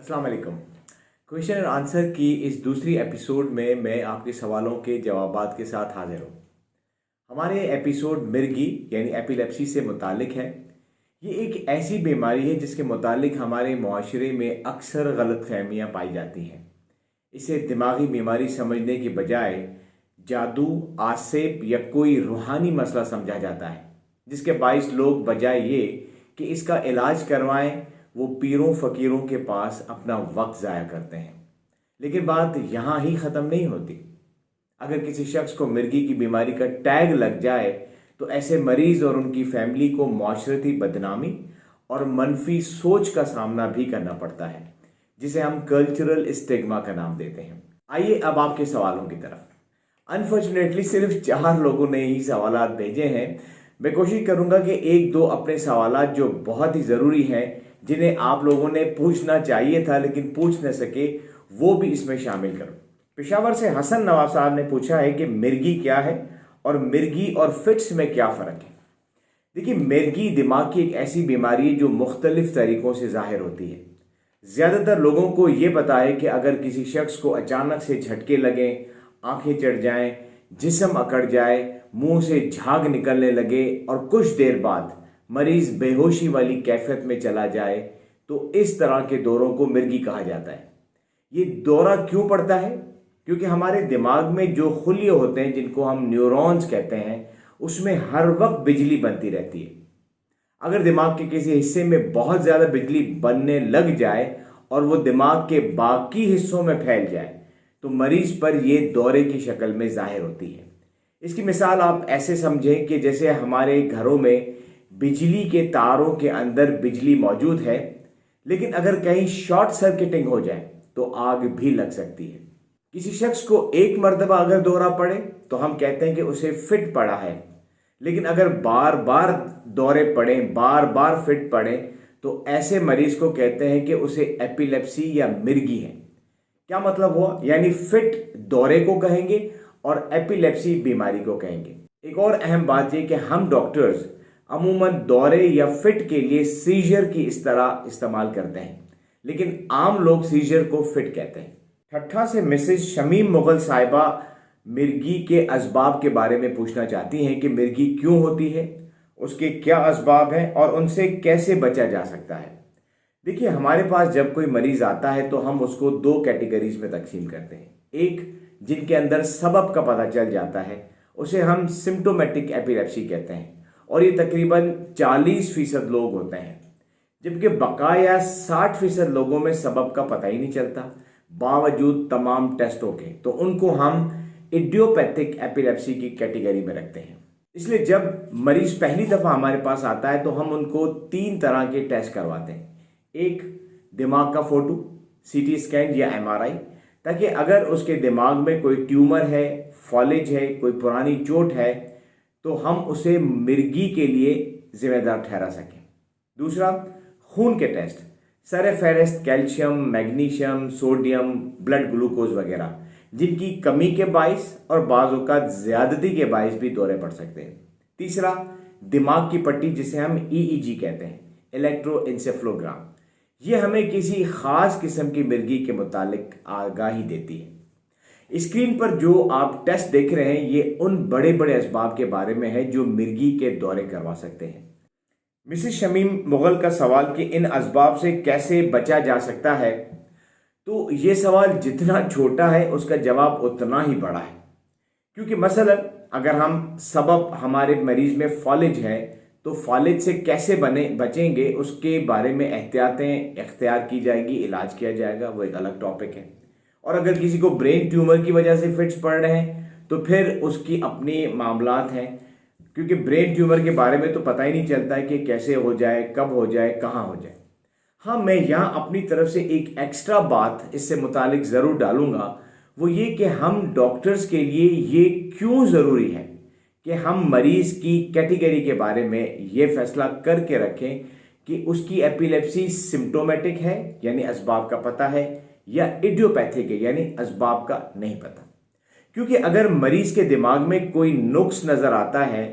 अस्सलाम वालेकुम। क्वेश्चन और आंसर की इस दूसरी एपिसोड में मैं आपके सवालों के जवाबात के साथ हाजिर हूँ। हमारे एपिसोड मिर्गी यानी एपिलेप्सी से मुतालिक है। ये एक ऐसी बीमारी है जिसके मुतालिक हमारे मुआशरे में अक्सर गलतफहमियाँ पाई जाती हैं। इसे दिमागी बीमारी समझने के बजाय जादू, आसेब या कोई रूहानी मसला समझा जाता है, जिसके बाइस लोग बजाय ये कि इसका इलाज करवाएं वो पीरों फ़कीरों के पास अपना वक्त ज़ाया करते हैं। लेकिन बात यहाँ ही ख़त्म नहीं होती। अगर किसी शख्स को मिर्गी की बीमारी का टैग लग जाए तो ऐसे मरीज़ और उनकी फैमिली को माशरती बदनामी और मनफी सोच का सामना भी करना पड़ता है, जिसे हम कल्चरल स्टिग्मा का नाम देते हैं। आइए अब आपके सवालों की तरफ। अनफॉर्चुनेटली सिर्फ 4 लोगों ने ही सवालात भेजे हैं। मैं कोशिश करूंगा कि एक दो अपने सवालात जो बहुत ही ज़रूरी हैं, जिन्हें आप लोगों ने पूछना चाहिए था लेकिन पूछ न सके, वो भी इसमें शामिल करूं। पेशावर से हसन नवाब साहब ने पूछा है कि मिर्गी क्या है और मिर्गी और फिट्स में क्या फ़र्क है। देखिए, मिर्गी दिमाग की एक ऐसी बीमारी है जो मुख्तलिफ तरीक़ों से ज़ाहिर होती है। ज़्यादातर लोगों को ये पता है कि अगर किसी शख्स को अचानक से झटके लगें, आंखें चढ़ जाएं, जिस्म अकड़ जाए, मुंह से झाग निकलने लगे और कुछ देर बाद मरीज़ बेहोशी वाली कैफियत में चला जाए, तो इस तरह के दौरों को मिर्गी कहा जाता है। ये दौरा क्यों पड़ता है? क्योंकि हमारे दिमाग में जो खुलिये होते हैं, जिनको हम न्यूरॉन्स कहते हैं, उसमें हर वक्त बिजली बनती रहती है। अगर दिमाग के किसी हिस्से में बहुत ज़्यादा बिजली बनने लग जाए और वो दिमाग के बाकी हिस्सों में फैल जाए, तो मरीज़ पर ये दौरे की शक्ल में ज़ाहिर होती है। इसकी मिसाल आप ऐसे समझें कि जैसे हमारे घरों में बिजली के तारों के अंदर बिजली मौजूद है, लेकिन अगर कहीं शॉर्ट सर्किटिंग हो जाए तो आग भी लग सकती है। किसी शख्स को एक मर्तबा अगर दौरा पड़े तो हम कहते हैं कि उसे फिट पड़ा है, लेकिन अगर बार बार दौरे पड़ें, बार बार फिट पड़े, तो ऐसे मरीज को कहते हैं कि उसे एपिलेप्सी या मिर्गी है। क्या मतलब हुआ? यानी फिट दौरे को कहेंगे और एपिलेप्सी बीमारी को कहेंगे। एक और अहम बात यह कि हम डॉक्टर्स अमूमन दौरे या फिट के लिए सीजर की इस तरह इस्तेमाल करते हैं, लेकिन आम लोग सीजर को फिट कहते हैं। ठट्ठा से मिसेस शमीम मुगल साहिबा मिर्गी के असबाब के बारे में पूछना चाहती हैं कि मिर्गी क्यों होती है, उसके क्या असबाब हैं और उनसे कैसे बचा जा सकता है। देखिए, हमारे पास जब कोई मरीज आता है तो हम उसको 2 कैटेगरीज में तकसीम करते हैं। एक, जिनके अंदर सबब का पता चल जाता है, उसे हम सिम्प्टोमेटिक एपिलेप्सी कहते हैं और ये तकरीबन 40% लोग होते हैं, जबकि बकाया 60% लोगों में सबब का पता ही नहीं चलता बावजूद तमाम टेस्टों के। तो उनको हम इडियोपैथिक एपिलेप्सी की कैटेगरी में रखते हैं। इसलिए जब मरीज पहली दफ़ा हमारे पास आता है तो हम उनको 3 तरह के टेस्ट करवाते हैं। एक, दिमाग का फोटो, CT स्कैन या MRI, ताकि अगर उसके दिमाग में कोई ट्यूमर है, फॉलेज है, कोई पुरानी चोट है, तो हम उसे मिर्गी के लिए जिम्मेदार ठहरा सकें। दूसरा, खून के टेस्ट, सरेफेरेस्ट, calcium, magnesium, sodium, blood glucose वगैरह, जिनकी कमी के बाइस और बाज़ औक़ात ज़्यादती के बाइस भी दौरे पड़ सकते हैं। तीसरा, दिमाग की पट्टी, जिसे हम EEG कहते हैं, इलेक्ट्रोएन्सेफलोग्राम। ये हमें किसी ख़ास किस्म की मिर्गी के मुतालिक आगाही देती है। स्क्रीन पर जो आप टेस्ट देख रहे हैं, ये उन बड़े बड़े असबाब के बारे में है जो मिर्गी के दौरे करवा सकते हैं। मिसेस शमीम मुगल का सवाल कि इन असबाब से कैसे बचा जा सकता है, तो ये सवाल जितना छोटा है उसका जवाब उतना ही बड़ा है। क्योंकि मसलन अगर हम सबब हमारे मरीज में फॉलेज है, तो फॉलेज से कैसे बचेंगे, उसके बारे में एहतियातें इख्तियार की जाएगी, इलाज किया जाएगा, वो एक अलग टॉपिक है। और अगर किसी को ब्रेन ट्यूमर की वजह से फिट्स पड़ रहे हैं तो फिर उसकी अपनी मामलात हैं, क्योंकि ब्रेन ट्यूमर के बारे में तो पता ही नहीं चलता है कि कैसे हो जाए, कब हो जाए, कहाँ हो जाए। हाँ, मैं यहाँ अपनी तरफ से एक एक्स्ट्रा बात इससे मुतालिक ज़रूर डालूँगा, वो ये कि हम डॉक्टर्स के लिए ये क्यों ज़रूरी है कि हम मरीज़ की कैटेगरी के बारे में ये फैसला करके रखें कि उसकी एपिलेप्सी सिम्प्टोमेटिक है यानी असबाब का पता है, या इडियोपैथिक है यानी असबाब का नहीं पता। क्योंकि अगर मरीज़ के दिमाग में कोई नुक्स नज़र आता है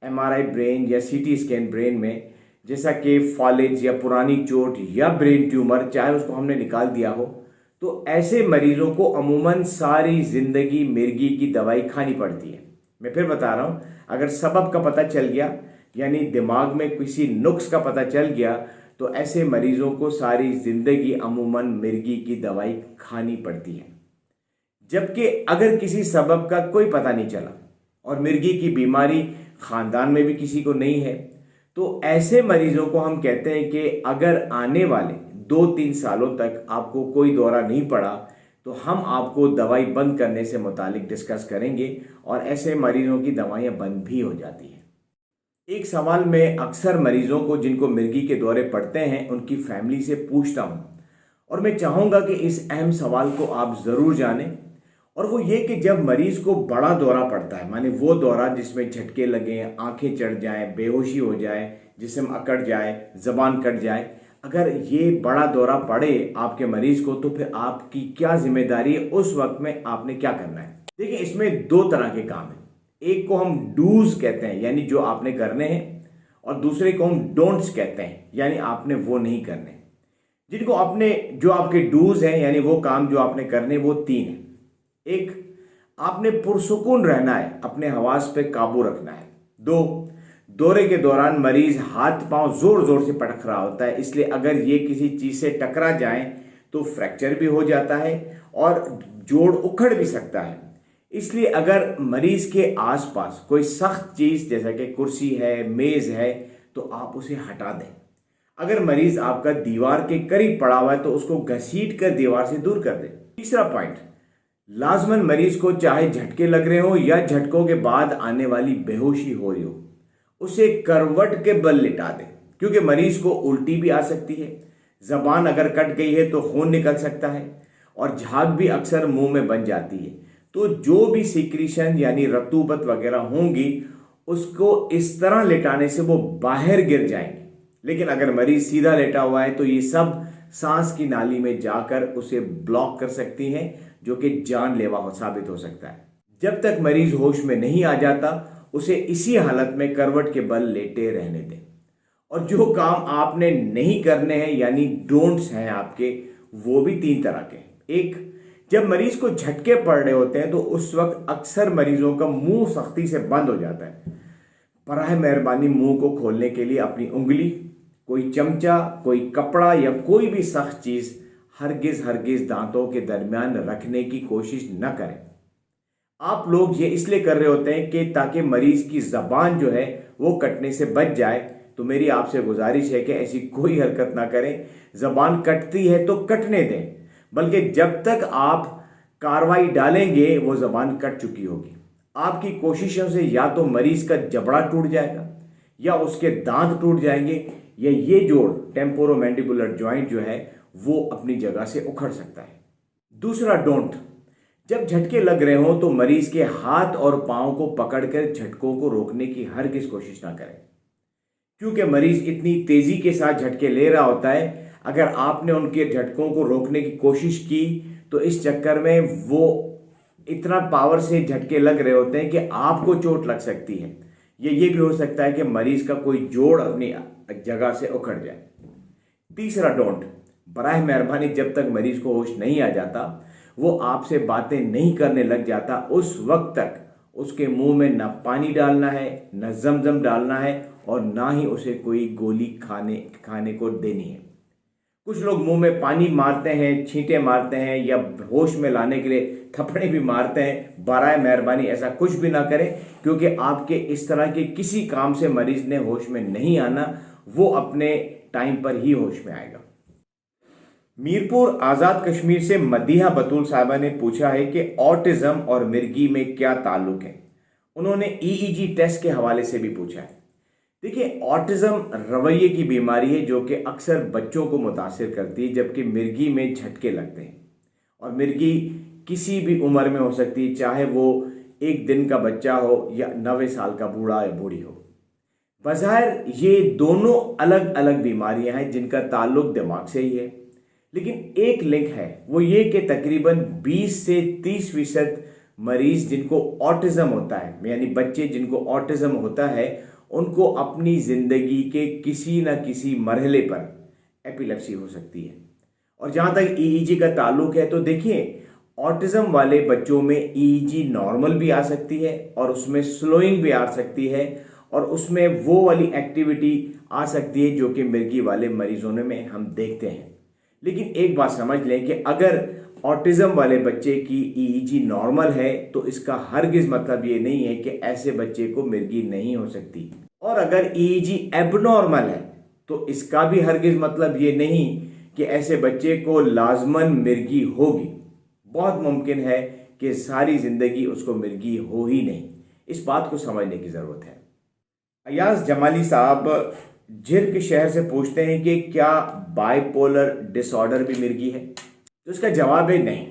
MRI ब्रेन या CT स्कैन ब्रेन में, जैसा कि फॉलेज या पुरानी चोट या ब्रेन ट्यूमर, चाहे उसको हमने निकाल दिया हो, तो ऐसे मरीजों को अमूमन सारी ज़िंदगी मिर्गी की दवाई खानी पड़ती है। मैं फिर बता रहा हूँ, अगर सबब का पता चल गया यानी दिमाग में किसी नुक्स का पता चल गया तो ऐसे मरीजों को सारी ज़िंदगी अमूमन मिर्गी की दवाई खानी पड़ती है। जबकि अगर किसी सबब का कोई पता नहीं चला और मिर्गी की बीमारी ख़ानदान में भी किसी को नहीं है, तो ऐसे मरीजों को हम कहते हैं कि अगर आने वाले 2-3 सालों तक आपको कोई दौरा नहीं पड़ा तो हम आपको दवाई बंद करने से मुतालिक डिस्कस करेंगे, और ऐसे मरीजों की दवाइयाँ बंद भी हो जाती हैं। एक सवाल मैं अक्सर मरीजों को जिनको मिर्गी के दौरे पड़ते हैं उनकी फैमिली से पूछता हूँ, और मैं चाहूँगा कि इस अहम सवाल को आप ज़रूर जानें, और वो ये कि जब मरीज़ को बड़ा दौरा पड़ता है, माने वो दौरा जिसमें झटके लगें, आंखें चढ़ जाएं, बेहोशी हो जाए, जिस्म अकड़ जाए, ज़बान कट जाए, अगर ये बड़ा दौरा पड़े आपके मरीज़ को तो फिर आपकी क्या जिम्मेदारी है, उस वक्त में आपने क्या करना है। देखिए, इसमें 2 तरह के काम हैं। एक को हम डूज कहते हैं यानी जो आपने करने हैं, और दूसरे को हम डोंट्स कहते हैं यानी आपने वो नहीं करने। जिनको आपने, जो आपके डूज हैं यानी वो काम जो आपने करने, वो 3 हैं। एक, आपने पुरसुकून रहना है, अपने हवास पे काबू रखना है। 2, दौरे के दौरान मरीज हाथ पांव जोर जोर से पटक रहा होता है, इसलिए अगर ये किसी चीज से टकरा जाए तो फ्रैक्चर भी हो जाता है और जोड़ उखड़ भी सकता है। इसलिए अगर मरीज के आसपास कोई सख्त चीज जैसा कि कुर्सी है, मेज है, तो आप उसे हटा दें। अगर मरीज आपका दीवार के करीब पड़ा हुआ है तो उसको घसीट कर दीवार से दूर कर दें। तीसरा पॉइंट, लाजमन मरीज को चाहे झटके लग रहे हो या झटकों के बाद आने वाली बेहोशी हो रही हो, उसे करवट के बल लिटा दें, क्योंकि मरीज को उल्टी भी आ सकती है, जबान अगर कट गई है तो खून निकल सकता है, और झाग भी अक्सर मुंह में बन जाती है। तो जो भी सिक्रीशन यानी रतूबत वगैरह होंगी उसको इस तरह लिटाने से वो बाहर गिर जाएंगे। लेकिन अगर मरीज सीधा लेटा हुआ है तो ये सब सांस की नाली में जाकर उसे ब्लॉक कर सकती हैं, जो कि जानलेवा साबित हो सकता है। जब तक मरीज होश में नहीं आ जाता उसे इसी हालत में करवट के बल लेटे रहने दें। और जो काम आपने नहीं करने हैं यानी डोंट्स हैं आपके, वो भी 3 तरह के। एक, जब मरीज को झटके पड़ रहे होते हैं तो उस वक्त अक्सर मरीजों का मुंह सख्ती से बंद हो जाता है। बराह मेहरबानी मुंह को खोलने के लिए अपनी उंगली, कोई चमचा, कोई कपड़ा या कोई भी सख्त चीज हरगिज दांतों के दरमियान रखने की कोशिश न करें। आप लोग ये इसलिए कर रहे होते हैं कि ताकि मरीज की जबान जो है वो कटने से बच जाए। तो मेरी आपसे गुजारिश है कि ऐसी कोई हरकत ना करें। जबान कटती है तो कटने दें, बल्कि जब तक आप कार्रवाई डालेंगे वो जबान कट चुकी होगी। आपकी कोशिशों से या तो मरीज का जबड़ा टूट जाएगा या उसके दांत टूट जाएंगे, या ये जोड़ टेम्पोरोमैंडिबुलर जॉइंट जो है वो अपनी जगह से उखड़ सकता है। दूसरा डोंट, जब झटके लग रहे हों तो मरीज के हाथ और पांव को पकड़कर झटकों को रोकने की हरगिज कोशिश ना करें, क्योंकि मरीज इतनी तेजी के साथ झटके ले रहा होता है। अगर आपने उनके झटकों को रोकने की कोशिश की तो इस चक्कर में वो इतना पावर से झटके लग रहे होते हैं कि आपको चोट लग सकती है। ये भी हो सकता है कि मरीज का कोई जोड़ अपनी जगह से उखड़ जाए। तीसरा डोंट, बराह मेहरबानी जब तक मरीज को होश नहीं आ जाता, वो आपसे बातें नहीं करने लग जाता, उस वक्त तक उसके मुंह में न पानी डालना है, न जमजम डालना है, और ना ही उसे कोई गोली खाने को देनी है। कुछ लोग मुंह में पानी मारते हैं, छींटे मारते हैं, या होश में लाने के लिए थप्पड़े भी मारते हैं। बराए मेहरबानी ऐसा कुछ भी ना करें, क्योंकि आपके इस तरह के किसी काम से मरीज ने होश में नहीं आना, वो अपने टाइम पर ही होश में आएगा। मीरपुर आज़ाद कश्मीर से मदीहा बतूल साहबा ने पूछा है कि ऑटिज्म और मिर्गी में क्या ताल्लुक है। उन्होंने ईईजी टेस्ट के हवाले से भी पूछा है। देखिए, ऑटिज्म रवैये की बीमारी है जो कि अक्सर बच्चों को मुतासिर करती है, जबकि मिर्गी में झटके लगते हैं। और मिर्गी किसी भी उम्र में हो सकती है, चाहे वो 1 दिन का बच्चा हो या 90 साल का बूढ़ा या बूढ़ी हो। बज़ाहिर ये दोनों अलग अलग बीमारियां हैं जिनका ताल्लुक दिमाग से ही है, लेकिन एक लिंक है, वो ये कि तकरीबन 20 से 30% मरीज जिनको ऑटिज्म होता है, यानी बच्चे जिनको ऑटिज्म होता है, ان کو اپنی زندگی کے کسی نہ کسی مرحلے پر ایپیلیپسی ہو سکتی ہے۔ اور جہاں تک EEG کا تعلق ہے تو دیکھیں، آٹزم والے بچوں میں EEG نارمل بھی آ سکتی ہے اور اس میں سلوئنگ بھی آ سکتی ہے، اور اس میں وہ والی ایکٹیویٹی آ سکتی ہے جو کہ مرگی والے مریضوں میں ہم دیکھتے ہیں۔ لیکن ایک بات سمجھ لیں کہ اگر آٹزم والے بچے کی EEG نارمل ہے تو اس کا ہرگز مطلب یہ نہیں ہے کہ ایسے بچے کو مرگی نہیں ہو سکتی، اور اگر EEG ایب نارمل ہے تو اس کا بھی ہرگز مطلب یہ نہیں کہ ایسے بچے کو لازماً مرگی ہوگی۔ بہت ممکن ہے کہ ساری زندگی اس کو مرگی ہو ہی نہیں۔ اس بات کو سمجھنے کی ضرورت ہے۔ ایاز جمالی صاحب جرگ شہر سے پوچھتے ہیں کہ کیا بائی پولر ڈس آرڈر بھی مرگی ہے؟ تو اس کا جواب ہے نہیں۔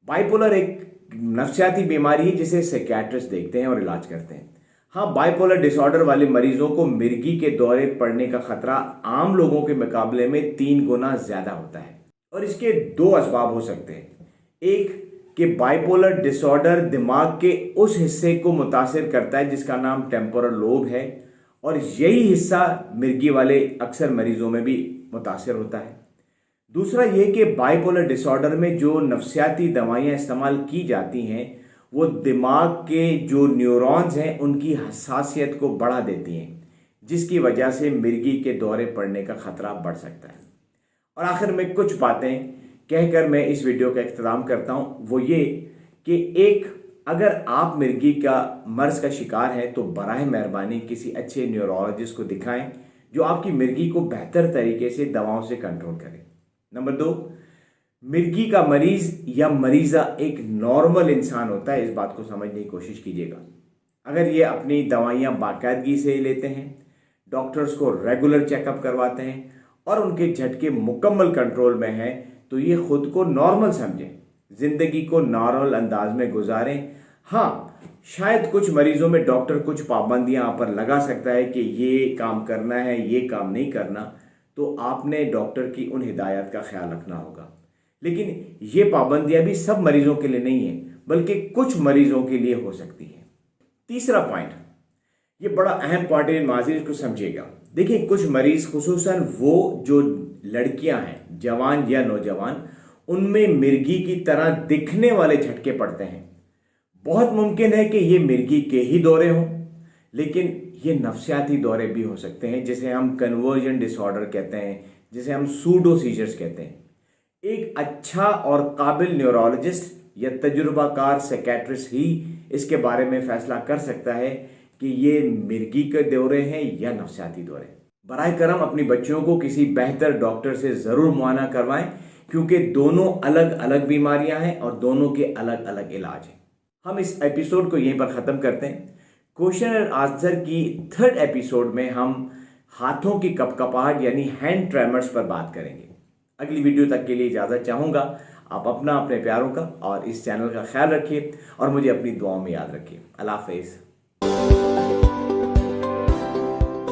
بائی پولر ایک نفسیاتی بیماری ہے جسے سیکیٹرسٹ دیکھتے ہیں اور علاج کرتے ہیں۔ ہاں، بائی پولر ڈس آرڈر والے مریضوں کو مرگی کے دورے پڑنے کا خطرہ عام لوگوں کے مقابلے میں 3 گنا زیادہ ہوتا ہے، اور اس کے 2 اسباب ہو سکتے ہیں۔ ایک کہ بائی پولر ڈس آرڈر دماغ کے اس حصے کو متاثر کرتا ہے جس کا نام ٹیمپورل لوب ہے، اور یہی حصہ مرگی والے اکثر مریضوں میں بھی متاثر ہوتا ہے۔ دوسرا یہ کہ بائی پولر ڈس آرڈر میں جو نفسیاتی دوائیاں استعمال کی جاتی ہیں وہ دماغ کے جو نیورونز ہیں ان کی حساسیت کو بڑھا دیتی ہیں، جس کی وجہ سے مرگی کے دورے پڑنے کا خطرہ بڑھ سکتا ہے۔ اور آخر میں کچھ باتیں کہہ کر میں اس ویڈیو کا اختتام کرتا ہوں، وہ یہ کہ اگر آپ مرگی کا مرض کا شکار ہیں تو براہ مہربانی کسی اچھے نیورولوجسٹ کو دکھائیں جو آپ کی مرگی کو بہتر طریقے سے دواؤں سے کنٹرول کرے۔ نمبر 2، مرگی کا مریض یا مریضہ ایک نارمل انسان ہوتا ہے، اس بات کو سمجھنے کی کوشش کیجیے گا۔ اگر یہ اپنی دوائیاں باقاعدگی سے لیتے ہیں، ڈاکٹرز کو ریگولر چیک اپ کرواتے ہیں اور ان کے جھٹکے مکمل کنٹرول میں ہیں تو یہ خود کو نارمل سمجھیں، زندگی کو نارمل انداز میں گزاریں۔ ہاں، شاید کچھ مریضوں میں ڈاکٹر کچھ پابندیاں آپ پر لگا سکتا ہے کہ یہ کام کرنا ہے، یہ کام نہیں کرنا، تو آپ نے ڈاکٹر کی ان ہدایات کا خیال رکھنا ہوگا۔ لیکن یہ پابندیاں بھی سب مریضوں کے لیے نہیں ہیں، بلکہ کچھ مریضوں کے لیے ہو سکتی ہیں۔ تیسرا پوائنٹ، یہ بڑا اہم پوائنٹ ہے، معذرت اس کو سمجھیے گا۔ دیکھیں، کچھ مریض خصوصاً وہ جو لڑکیاں ہیں، جوان یا نوجوان، ان میں مرگی کی طرح دکھنے والے جھٹکے پڑتے ہیں۔ بہت ممکن ہے کہ یہ مرگی کے ہی دورے ہوں، لیکن یہ نفسیاتی دورے بھی ہو سکتے ہیں جسے ہم کنورژن ڈس آرڈر کہتے ہیں، جسے ہم سوڈو سیجرز کہتے ہیں۔ ایک اچھا اور قابل نیورولوجسٹ یا تجربہ کار سیکیٹرسٹ ہی اس کے بارے میں فیصلہ کر سکتا ہے کہ یہ مرگی کے دورے ہیں یا نفسیاتی دورے۔ براہ کرم اپنی بچیوں کو کسی بہتر ڈاکٹر سے ضرور معائنہ کروائیں، کیونکہ دونوں الگ الگ بیماریاں ہیں اور دونوں کے الگ الگ علاج ہیں۔ ہم اس ایپیسوڈ کو یہیں پر ختم کرتے ہیں۔ کوشچن اینڈ آنسر کی 3rd ایپیسوڈ میں ہم ہاتھوں کی کپکپاہٹ یعنی ہینڈ ٹریمرز پر بات کریں گے۔ اگلی ویڈیو تک کے لیے اجازت چاہوں گا۔ آپ اپنا، اپنے پیاروں کا اور اس چینل کا خیال رکھیے اور مجھے اپنی دعاؤں میں یاد رکھیے۔ اللہ حافظ۔